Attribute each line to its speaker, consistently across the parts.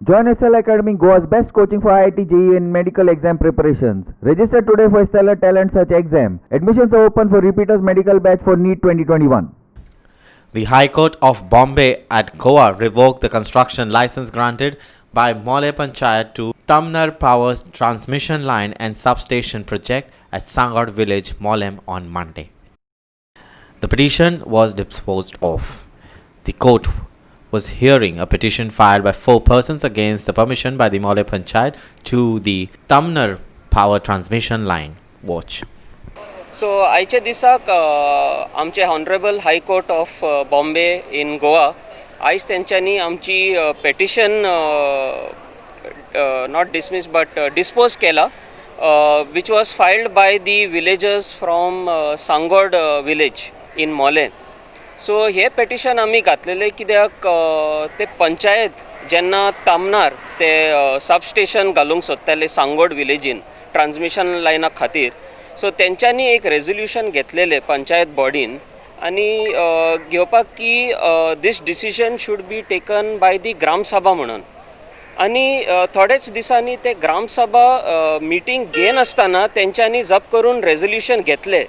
Speaker 1: Join SL Academy, Goa's best coaching for IIT JEE and medical exam preparations. Register today for Stellar Talent Search exam. Admissions are open for repeaters medical batch for NEET 2021.
Speaker 2: The High Court of Bombay at Goa revoked the construction license granted by Mole Panchayat to Tamnar Power Transmission Line and Substation project at Sangod village, Molem on Monday. The petition was disposed of. The court was hearing a petition filed by 4 persons against the permission by the Mole Panchayat to the Tamnar Power Transmission Line. Watch.
Speaker 3: So, आयचे दिसाक आमचे honourable high court of Bombay in Goa आयज तेंच्यांनी आमची petition not dismiss but dispose केला which was filed by the villagers from Sangod village in Mollem. So hey petition आमी घातलेले कित्याक ते पंचायत जेन्ना तामनार ते सबस्टेशन घालूंक सोदताले सांगोड विलेजीन ट्रान्समिशन लायना खातीर. सो तेंच्यांनी एक रेजोल्यूशन घेतलेले पंचायत बॉडीन आनी घेवपाक की this decision should be taken by the gram sabha म्हणून. आनी थोडेच दिसांनी ते ग्रामसभा मिटींग घेनासतना तेंच्यांनी जप करून रेजोल्यूशन घेतले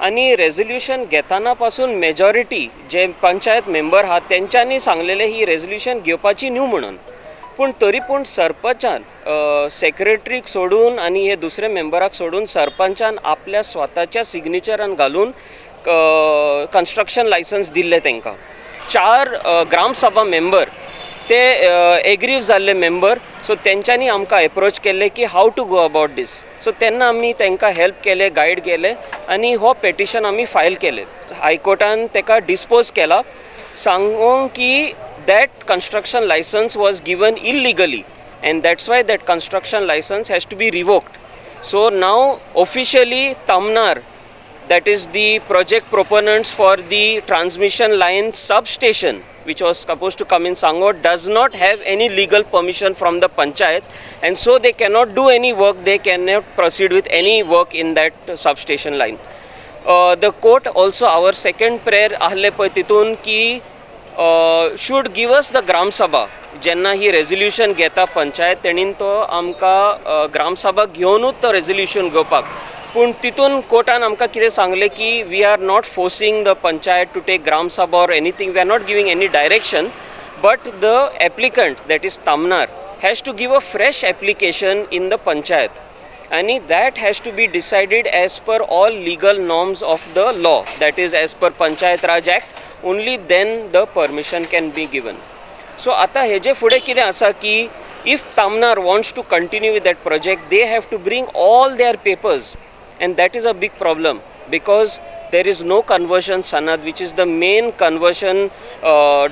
Speaker 3: आनी रेजोल्यूशन घेताना पासून मेजॉरिटी जे पंचायत मेंबर आहात तेंच्यांनी सांगलेले ही रेजोल्यूशन घेवपाची न्हू म्हणून. पूण तरी पूण सरपंचान सेक्रेटरीक सोडून आनी हे दुसरे मेंबराक सोडून सरपंचान आपल्या स्वताच्या सिग्नेचरान घालून कन्स्ट्रक्शन लायसन्स दिल्ले तांकां. 4 ग्रामसभा मेंबर ते एग्रीव जाल्ले मेंबर. सो तेंच्यांनी आमकां एप्रोच केल्ले की हाव टू गो अबाउट दीस. सो तेन्ना आमी तांकां हेल्प केले, गायड केले आनी हो पेटिशन आमी फायल केले. हायकोर्टान ताका डिस्पोज केला सांगून की that construction license was given illegally and that's why that construction license has to be revoked. So now officially Tamnar, that is the project proponents for the transmission line substation which was supposed to come in Sangod, does not have any legal permission from the panchayat and so they cannot do any work, they cannot proceed with any work in that substation line. The court also, our second prayer ahle pay titun ki should give us the Gram Sabha. जेन्ना ही resolution घेता पंचायत तेणीन तो आमकां ग्राम सभा घेवनूच तो resolution घेवपाक. पूण तितून कोर्टान आमकां कितें सांगलें की we are not forcing the panchayat to take gram sabha or anything, we are not giving any direction, but the applicant that is Tamnar has to give a fresh application in the panchayat and that has to be decided as per all legal norms of the law, that is as per Panchayat Raj Act. Only then the permission can be given. So आता हेजे फुडें कितें आसा की if Tamnar wants to continue with that project, they have to bring all their papers and that is a big problem because there is no conversion sanad which is the main conversion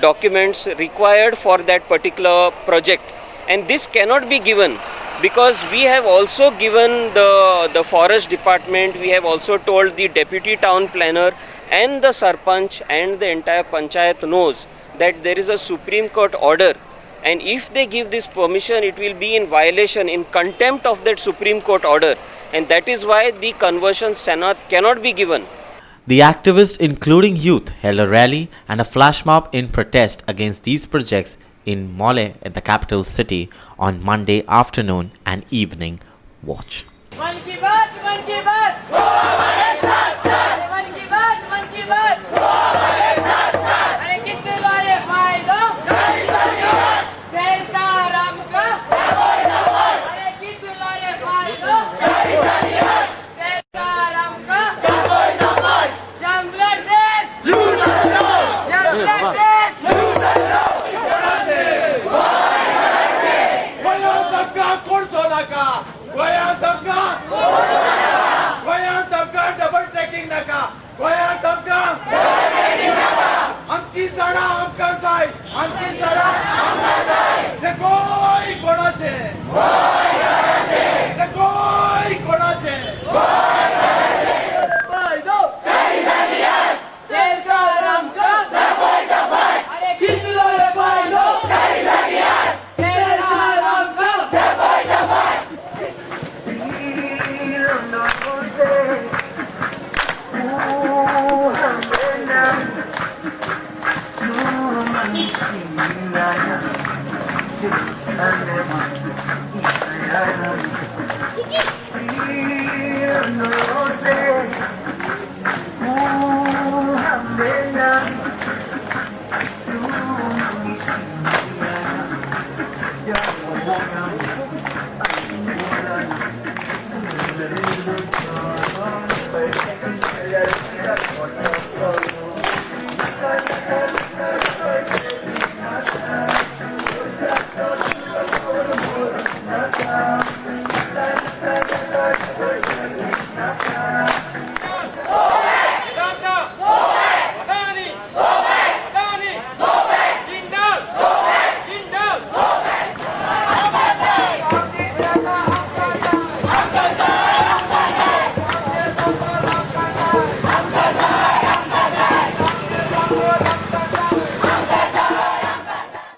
Speaker 3: documents required for that particular project, and this cannot be given because we have also given the forest department, we have also told the deputy town planner and the sarpanch and the entire panchayat knows that there is a Supreme Court order and if they give this permission it will be in violation, in contempt of that Supreme Court order, and that is why the conversion sanad cannot be given.
Speaker 2: The activists, including youth, held a rally and a flash mob in protest against these projects in Mole, in the capital city, on Monday afternoon and evening. Watch.
Speaker 4: मन की बात वो हमारे साथ साथ, मन की बात वो हमारे साथ साथ. अरे कितने लाए फायदा देरता राम का अरे कितने लाए फायदा देरता राम का जंगलर से
Speaker 5: वया दबका कुर्सोना का वया दबका डबल टेकिंग नका वया दबका आमची सडा आमकां जाय, आमची सडा आमकां जाय. ते गोंय कोणाचे, ते गोंय कोणाचे.
Speaker 4: अरे कितने लाए फायदा देरता राम का
Speaker 6: Thank you.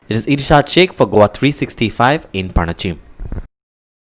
Speaker 2: It is Irshad Sheikh for Goa 365 in Panachim.